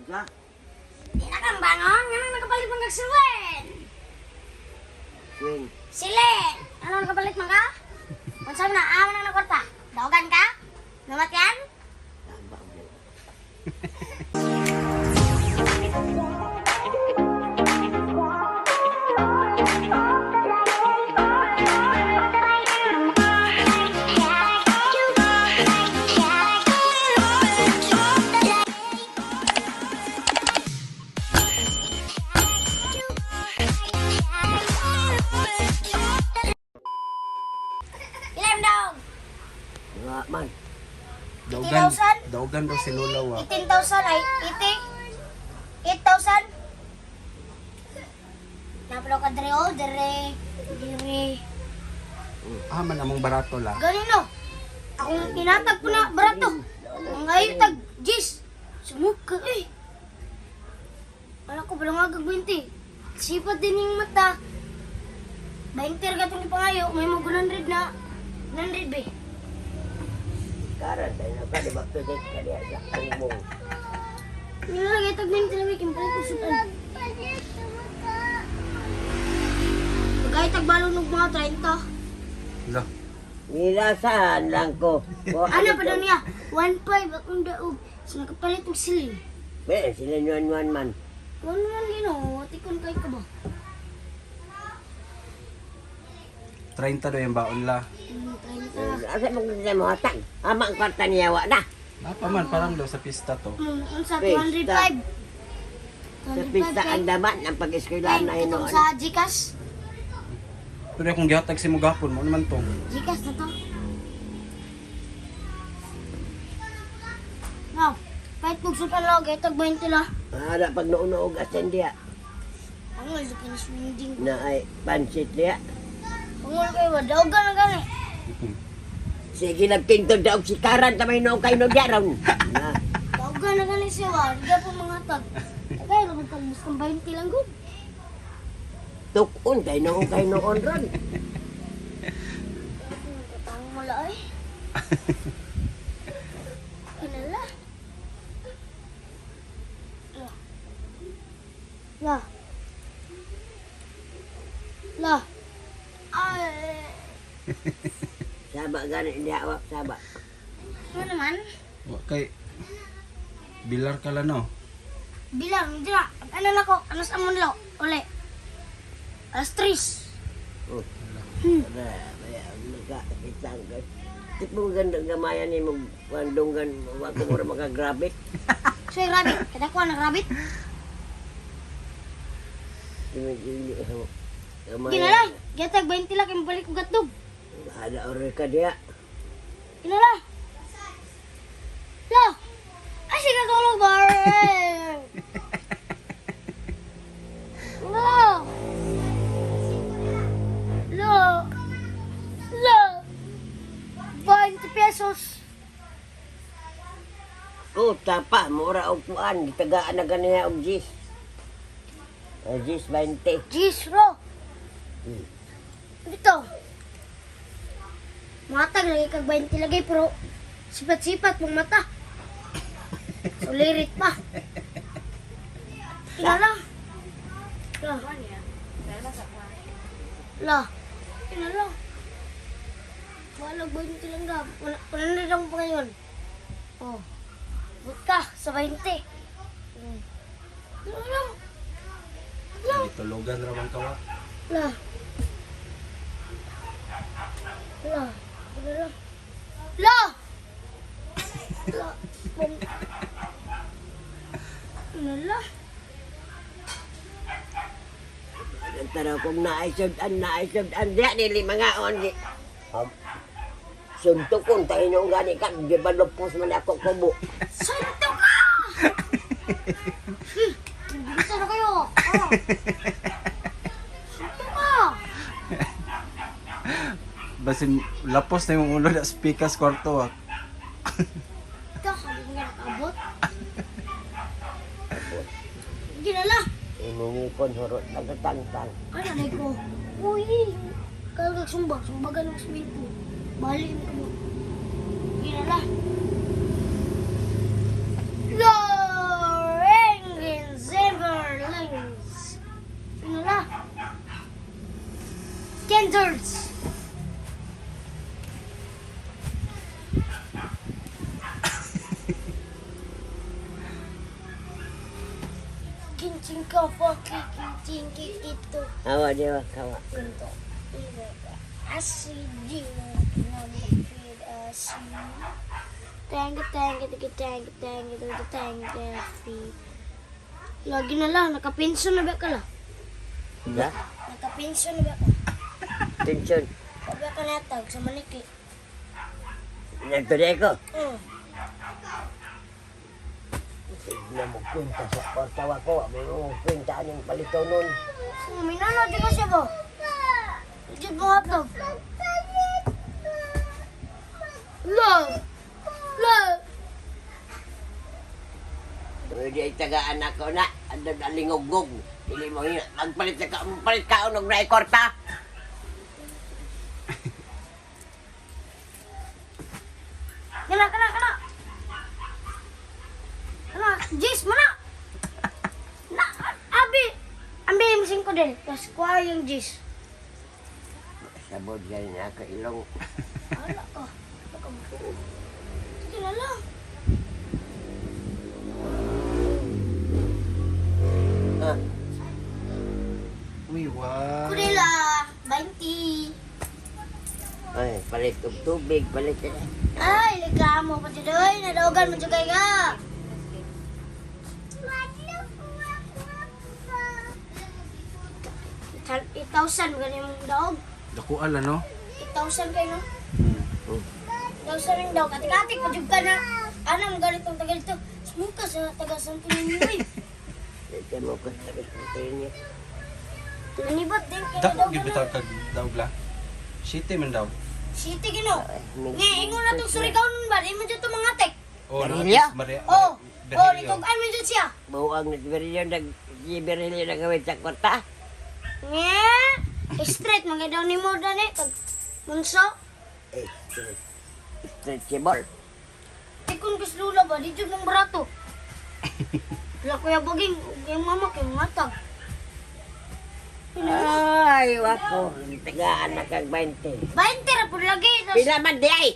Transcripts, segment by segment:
ka? Di na kang bangon, nga nang nakapalit mong kagsilen. Swing. Silen! Ano nakapalit mong ka? Kung saan na, awan ang nakwarta. Daogan ka? Namat yan? Tama mo. Ilan daw? Nga man. Daugan, 80,000? daugan daw si Lola wa. 18,000 ay 80? 8,000? Napalo ka dere o, dere. Ah, man among barato la. Ganino. Akong tinatag po na barato. Ang ayaw tag, Jis. Sumugka eh. Wala ko, balang agag 20. Sipad din yung mata. 20 gatong ipangayo, may mga 100 na. 100 be. Karan tayo na pa, di ba? Pwede ka diya sa pangmong. Nilalagay tag 20 lang, kimpalit ko sutan. Pagkaya tag balong ng mga 30. Lo. Nilasahan lang ko. Ano pa daw niya? 1.5 akong daog. So nakapalit og siling. Be, sila nyuan man. 1 man gino, tikon kay ka ba? 30 daw yung baon la. 30. Asa mo kung mo hatag? Ama ang kwarta niya wa na. Napa man parang daw sa pista to. Sa Pista. 205. Sa pista ang daman ang pag-eskwelahan na Itong inoon. sa Gcash. Pero akong gihatag si mo gapon mo naman to. Gcash na to. Now, kahit magsutan lang, kahit tag 20 lang. Ada pag naunog asen diya. Ang malaki na swinding. Na ay pansit diya. Ang kayo ba? Daogan na gani. Sige nagtingtod daw si Karan tamay noong kay no diaron. Na. Daogan na gani siya wa. Hindi po mga tag. Kaya naman tag mustang 20 lang gud. Tukon kay noon ron. Katang mula ay. Kinala. La. La. Ay. Saba gani diya wa saba. Ano naman? Wa kay bilar ka la no. Bilang, hindi na. Ano na ko? Ano sa amon lo? Uli. Alas 3. Oh. Baya naga itang ka. Tipo ganda gamayan ni mo pandunggan wa ko mura makagrabe. So, yung rabbit. Kada ko ang rabbit. Ginala. Gatag 20 lang. Kaya balik ko gatog. Ada orang ka dia. Ginala. Lo. Ay, sige tulog ba? Lo. Lo. Lo. 20 pesos. Oh, tapa mura og kuan gitagaan na ganiya og jis. Jis 20. Jeez, bro. Dito. Matag lagi kag 20 lagi pero sipat-sipat mong mata. Sulirit pa. Tingala. Lah. Lah. Tingala. Wala 20 lang gab. Wala na lang pa ngayon. Oh. Buka sa 20. Tingala. Lah. Gitulugan ra man ka wa. Lah. Lah. Lah. Lah. Lah. Lah. Tara kung naisod-an diya nili mga on di. Suntukon tayo nung gani ka, di ba lupos man ako kubo. Santo ka! Bisa na kayo. Oh. Santo ka! Basin lapos na yung ulo na speakers kwarto wa. Ito, sabi ko nga nakabot. Ginala. Imungipon hurot nagatangtang. Ano nanay ko? Uy, kaya sumbag. Sumbagan ng smento. Bali mo ko. Ginala. Loreng! Ikaw po, kikiting ito. Hawa dia kawa. Untuk asin jiwa kinamapid asin. Thank you. Lagi na lang, nakapinso na ba ka lang? Ya, Nakapinso na ba ka? tension. Sabi ka natag sa maniki. Nagtuloy ko. Hmm. Na mo kwenta sa kwartawa ko. May mo kwenta aning palito nun. Minano, di ba siya ba? Diyan mo hotdog. Love! Love! Pwede ay taga-anak ko na. Ano na lingog-gog. Hindi mo yun. Magpalit ka unog na ikorta. Kana! Kana, Jis, mana? Na, ambil yung 5 din. Tapos kuha yung Jis. Sabod ka rin ako ilong. Wala ka. Baka mo. Sige na lang. Ah, Uy, wow. Kurila, 20. ay, palit og tubig. Palit ka na. Ay, reklamo pa siya doy. Nadogan mo siya kaya. $8,000 galing mong daog. Dako ala no. 8,000 kayo, no? Hmm. 8,000 ring daog. Katik-katik pa ka na. Anam, ganitong tagal ito. Smuka sa taga-santo ninyo, eh. Ito mo ko sa niya. Nanibat din. Dako gibitaw kag daog la. City man daw. City, gino. Nga, ingon na itong surikaw nun ba? Di mo dyan ito mga tek. Oh, Berilio? Maria. Oh, Berilio. likugan mo dyan siya. Buang nagberilyo nag-berilyo na gawin sa kwarta. Nga, straight, mga daw ni mo dan eh. Kag, munso. Eh, stretchable. Ikon kas lula ba? Di dyan mong barato. Wala kuya baging. Yung mama kayo matag. Ay, wako. Tagaan na kag 20. 20 ra po lagi. Tapos, Pila man di ay.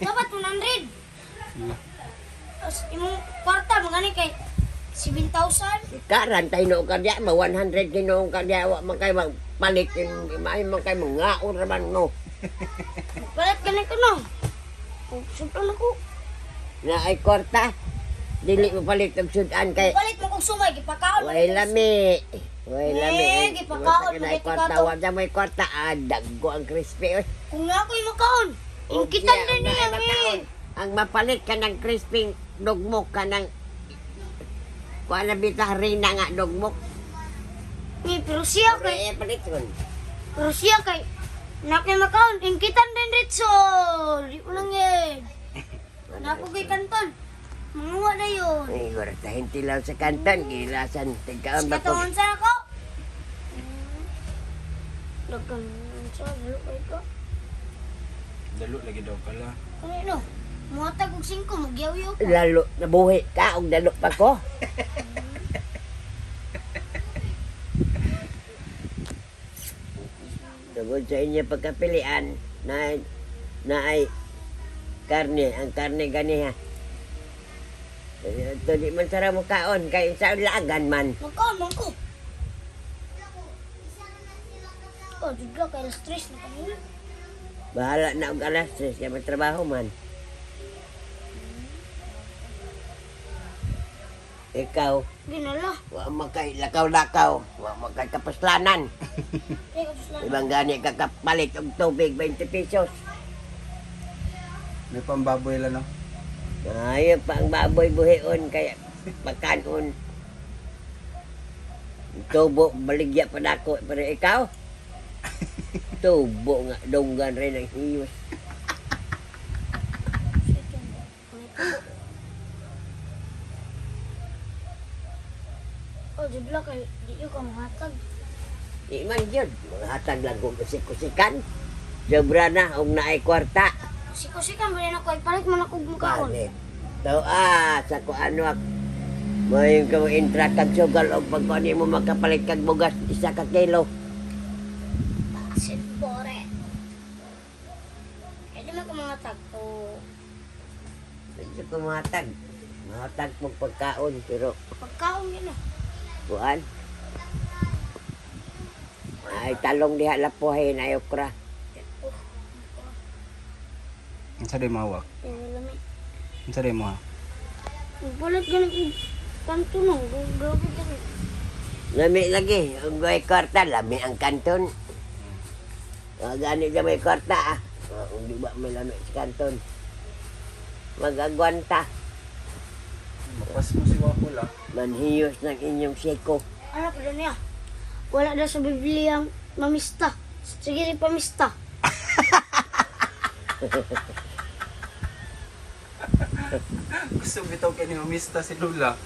dapat 100. Wala. Tapos, imong kwarta, mga kay 7,000. Karan tayo noong kadya, 100 kinoong kadya, wa man kayo magpalit, may man kayo mangaon raman no. Balat ka na ko, no? Oh, sumplan ako. Na ay kwarta, dili mo palit og sudan kay Balit mo kong sumay, gipakaon. way lami. Way lami. Eh, gipakaon, na ay magay kwarta, tikato. wala may kwarta, daggo ang crispy. Oy. Kung nga ako'y makaon, ingkitan Okay, din niya, ang makaon. Ang mapalit ka ng crispy dugmok ka ng kuha na bita rina nga dugmok. Pero siya kay, Kaya palit yun. pero siya kay, nako'y makaon, ingkitan din ritso. Di ko lang yan. Nako kay kanton. Manguha na yun. Ay, gura tahinti lang sa kantan, gilasan, tigkaan ba to? Katungan sa ako. Dagan sa dalo kay ko. Dalo lagi daw pala. Kanino? Muhatag og 5, magyaw-yaw ko. Lalo, nabuhi ka, og dalo pa ko. Tungkol sa inyo pagkapilian, na ay karne, ang karne ganiha. Ito di man sarang mo kaon, kay sa lagan man. Magkaon man ko. Oh, juga kay stress na kanina. Bahala na og alas 3, kaya magtrabaho man. Ikaw, Ginala. wa makay lakaw-lakaw, wa makay kapaslanan. Ay, kapos lang. Ibang gani kakapalit og tubig 20 pesos. May pambaboy la no. Ayaw pa ang baboy buhion kaya pagkanon. Tubo baligya pa dako pero ikaw. Tubo nga donggan rin ang hiyos. Oh, judla kay di yung ka mahatag. Di man yun, mga hatag lang kung kusik-kusikan. Sobra na, og naay kwarta. Siko-sikan ba na ko ipalit man ako mukhaon. Bakit? So, sa kung ano ak, mo yung kung intra kag sugal o pag kung ano mo magkapalit kag bugas, 1 ka kilo. Sit bore. Eh di man ko mga tagto. Medyo kumatag. Mahatag mo pagkaon, pero Pagkaon yun ah. Kuan. Ay talong diha lapuhin ay okra. Unsa day mawak? Lami. Unsa day mo? Balit ganun kanto no. Grabe ganun. Lami lagi, ang may kwarta, lami ang kanton. Gani sa may kwarta ah. Di ba may lami sa kanton. Magagwanta. Mapas mo si Wakula. Manhiyos ng inyong seko. Ano pa niya? Wala daw sa Biblia ang mamista. Sige rin pamista. Gusto bitaw kay ni mamista si Lula.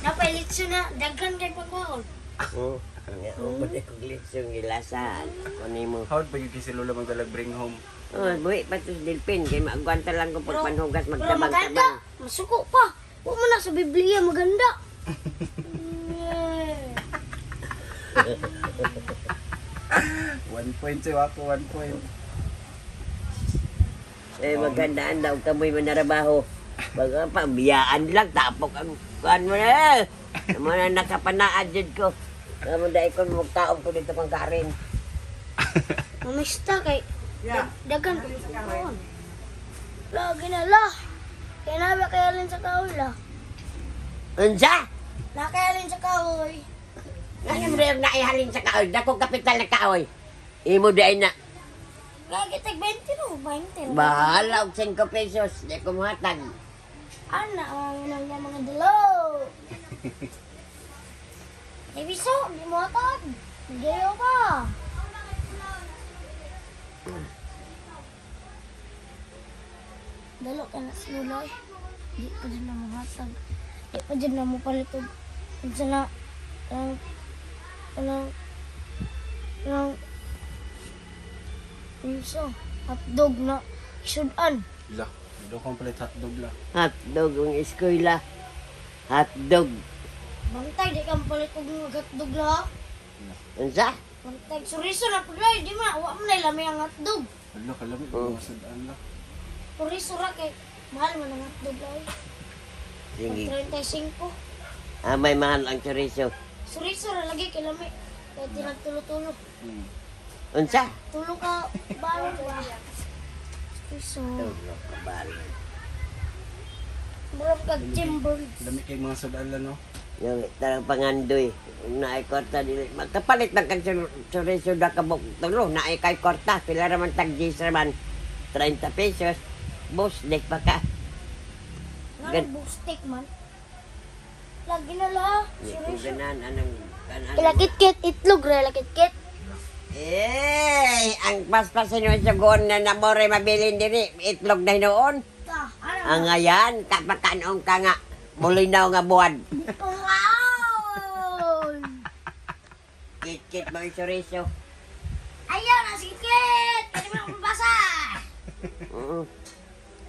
Napailit siya na. Daghan kay pagkaon. Oo. Ang ulit kong litsong gilasan. Ano mo? How ba yung si Lula magdalag bring home? Oh, buhi pa to sa Dilpin. Kaya maagwanta lang kung Pero pagpanhugas maganda. magtabang-tabang. Masuko pa. Huwag mo na sa Biblia maganda. Yeah. 1 point si Wako, 1 point. Eh, magandaan daw kamoy manarabaho. Baga pa, biyaan lang, tapok ang kuhan mo na. Naman na nakapanaad dyan ko. Naman dahil ko magtaong ko dito pang karin. Mamista kay daghan kay pagkaon. Lagi na la. Kaya nabi kayalin sa kahoy la. Unsa? Nakayalin sa kahoy. Ngayon mo na yung naihalin sa kaoy. Dakong kapital na kaoy. Imo dahil na. Lagi tag 20 no, 20. Bahala og 5 pesos. Di ko muhatag. Ana, ang mga dalaw. Ibiso, di mo atag. Gayo ka. Dalo ka na sinuloy. Di pa dyan na mahatag. Di pa dyan na mo palitog. Diyan na, Ibiso, hotdog na isudan. La, do complete hotdog la. Hotdog ang eskwela. Hotdog. Bantay, di ka palitog ng hotdog la. Unsa? Bantay, suriso na pagay. Di man, awa mo na ilami ang hotdog. Ala, kalamit, Oh. masadaan la. Suriso ra kay mahal man ang hotdog la. Sige. 35. May mahal ang chorizo. Suriso ra lagi kay lami. Kaya tinag tulo-tulo. Unsa? Tulo ka balon ba? Suriso. Murag kag Jimboy. Dami kay mga sudaan la no. Yung tarang pangandoy. Naay kwarta dili. Magkapalit ng kang chorizo da kabok tulo. Naay kay kwarta. Pila raman tag 10 raman. 30 pesos. Boss, dek pa ka. Gan- Nang stick man. Lagi na la. Di ko Suriso. ganan. Anong kanan? Kilakit-kit itlog ra lakit-kit. Ang paspasin mo sa goon na namore mabilin diri. Itlog na hinoon. Ta, Ang ngayan, kapakanon ka nga. Bulinaw nga buwan. wow! Kit-kit mo yung chorizo. Ayaw na sikit! Pwede mo na mabasa!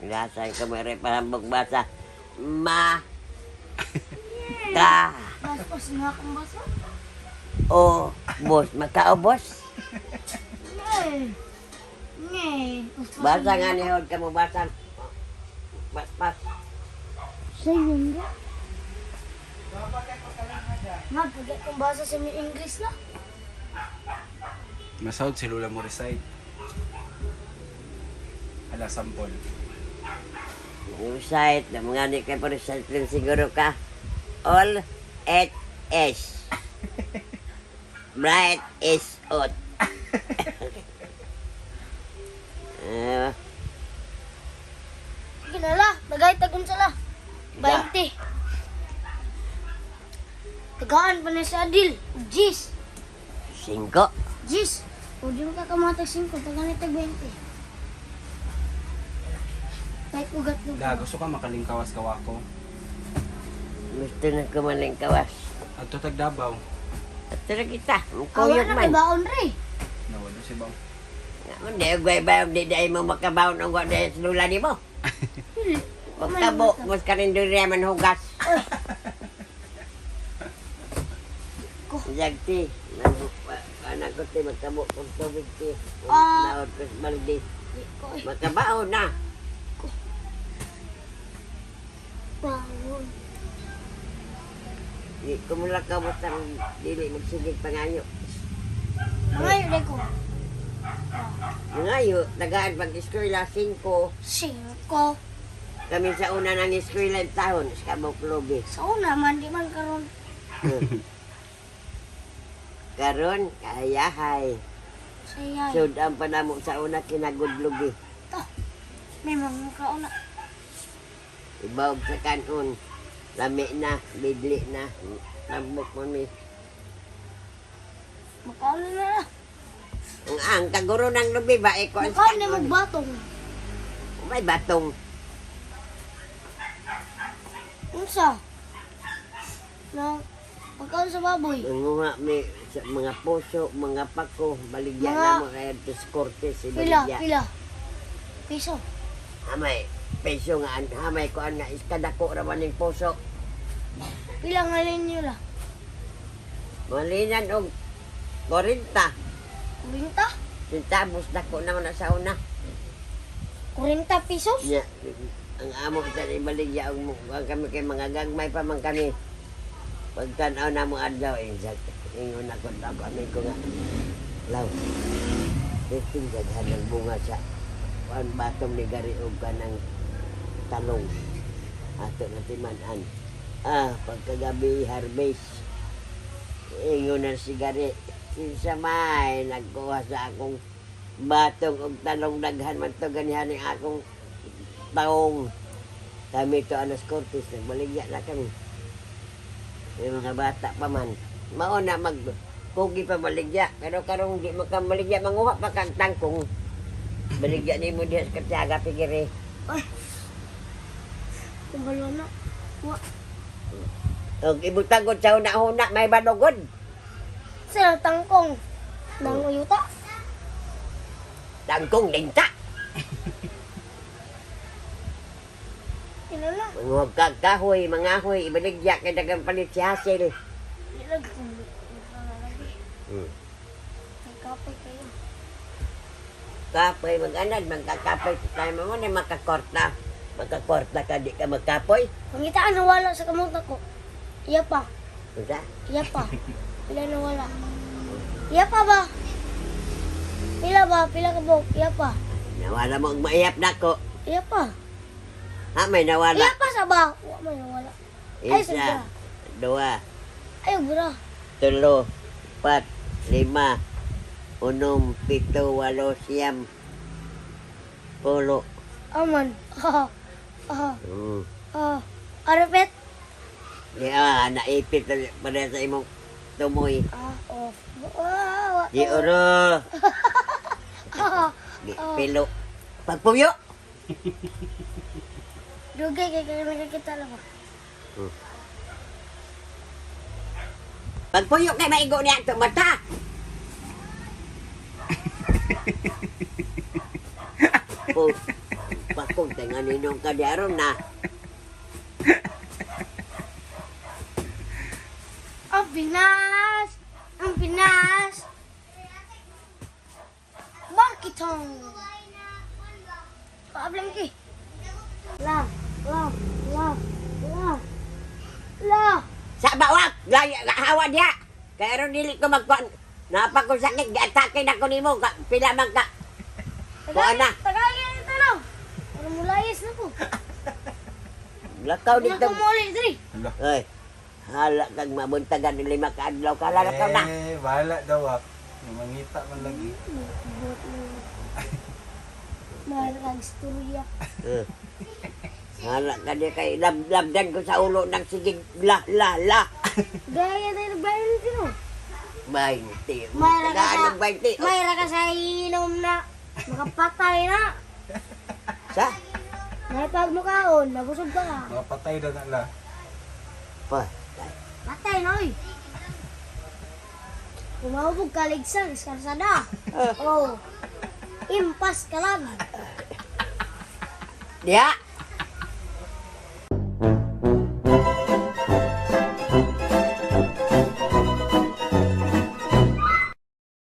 Lasan ka mo rin parambog basa. Ka. Baspas nga akong basa. O, boss. Magkao, boss. Ngay! Ngay! Basa nga ni Hod ka mo basa. Pas. Sa'yo nga. Pagkat kong basa sa may English na. Masahod si Lula mo recite. Ala, sampol. Yung site, na mga ni kay pa result lang siguro ka. All it is. Bright is out. Sige na la. Nagay tagun sila. 20. Tagaan pa na si Adil. Jis. 5. Jis. O di mo kakamatag 5. Tagaan ito 20. Kahit ugat mo. La, gusto ka makalingkawas ka Wako. Gusto na kumaling kawas. At tutag Davao. At tira kita. Awa Kuyog na man. kay baon re. Nawala si Bang. Hindi, gway ba yung di mo makabaw ng gwa dahil sa lula ni mo? Magtabo, mas ka rin doon man hugas. Jagti, anak ko ti magtabo kung tubig ti. Ah. Naod ko sa baldi. Magkabaw na. Baon. kumula ka basta dili magsigig pangayo. Mangayo na ko. Mangayo, tagaan pag-eskwela 5. 5. Kami sa una ng eskwela tahon, sa Kabok Lobe. Sa una man, di man karon. Karon, kayahay. Saya. Sud ang panamo sa una kinagudlugi. May mga kauna. Ibawag sa kanon. Lami na, bidli na. Nambok mo mi. Makauna na na. Ang kaguro ng lubi ba, iko ang Makauna na magbatong. May batong. Unsa? Na, pagkaon sa baboy. Nanguha mi sa mga puso, mga pako, baligyan Mga- na mo kaya tis kortes, Pila, ibaligya. pila. Piso. Amay, peso nga, amay ko nga, iskadako raman ng puso. Pila nga ninyo la. Malinan og 40. Kurinta? Sintabos dako naman na sa una. 40 pesos? Nya, ang amo sa ibaligya og ang kami kay mga gagmay pa man kami. Pagtanaw na mo adlaw ingon ako kami ko nga. Law. Testing daghan ng bunga sa ang batong ni gari og kanang talong. Ato na timan-an. Pagkagabi harvest. Ingon na si gari. Sinsa may nagkuha sa akong batong og talong daghan man to ganihan ni akong taong. Kami to Alas Cortes nagbaligya na kami. Yung mga bata pa man. Mauna mag pugi pa baligya. Pero karong di makabaligya manguha pa kang tangkong. Baligya ni mo diha sa Katyaga pigiri. Ay. Kumbalo na. Wa. Og ibutagod sa una-una may banogod. Sila tangkong. Nang uyuta. Tangkong linta. Ino na. Huwag kagkahoy, mga hoy, ibaligya kay dagang palit si Hasil. Ilag kung lagi. Nagkapay kayo. Kapoy, mag-anad, magkakapoy tayo mo na makakorta. Makakorta ka, di ka magkapoy. Pangitaan na wala sa kamuta ko. Iya pa. Usa? Iya pa. Pila na wala. Iya pa ba? Pila ba? Pila ka bok? Iya pa. Nawala mo ang maiyap na ko. Iya pa. Ha, may nawala. Iya pa sa ba? Wa may wala. Ay, Isa, sobra. dua, Ay, bra. 3, 4, 5, 6, 7, 8, 9, 10. Aman. Hmm. Arapet. Di naipit na pala sa imong tumoy. Oh. Di oro. Di pilo. Pagpuyo. Dugay kay kaya nakakita lang. Pagpuyo kay maigo niya ito mata. Pakong tengan ninong kadiaron na. Ang Pinas! Ang Pinas! Bakit ang? Paablang ki. La. Sa bawak, hawa diya. Kaya ron dili ko magkuhan. Napa ko sakit, atake na ko nimo. Pila man ka. Kuha na. Tagayin ito na. Ano mo layas na ko? Lakaw Hindi dito. ko muli, diri. Ay, hala kag mabuntagan ni 5 ka adlaw. Kala na na. Bahala daw ak. Mangita man lagi. Mahal kang istorya. Hala ka di kay labdan ko sa ulo ng sigig la. Gaya tayo nagbayan nito no. 20. Mayra ka Tagaan sa, ng 20. mayra ka sa inom na. Makapatay na. Sa? Naipag mo kaon, nabusog ka ka. Mapatay daw na la. Pa. Patay na oy. Kumahubog ka ligsan, iskarsada. Oh. Impas ka lang. Diya.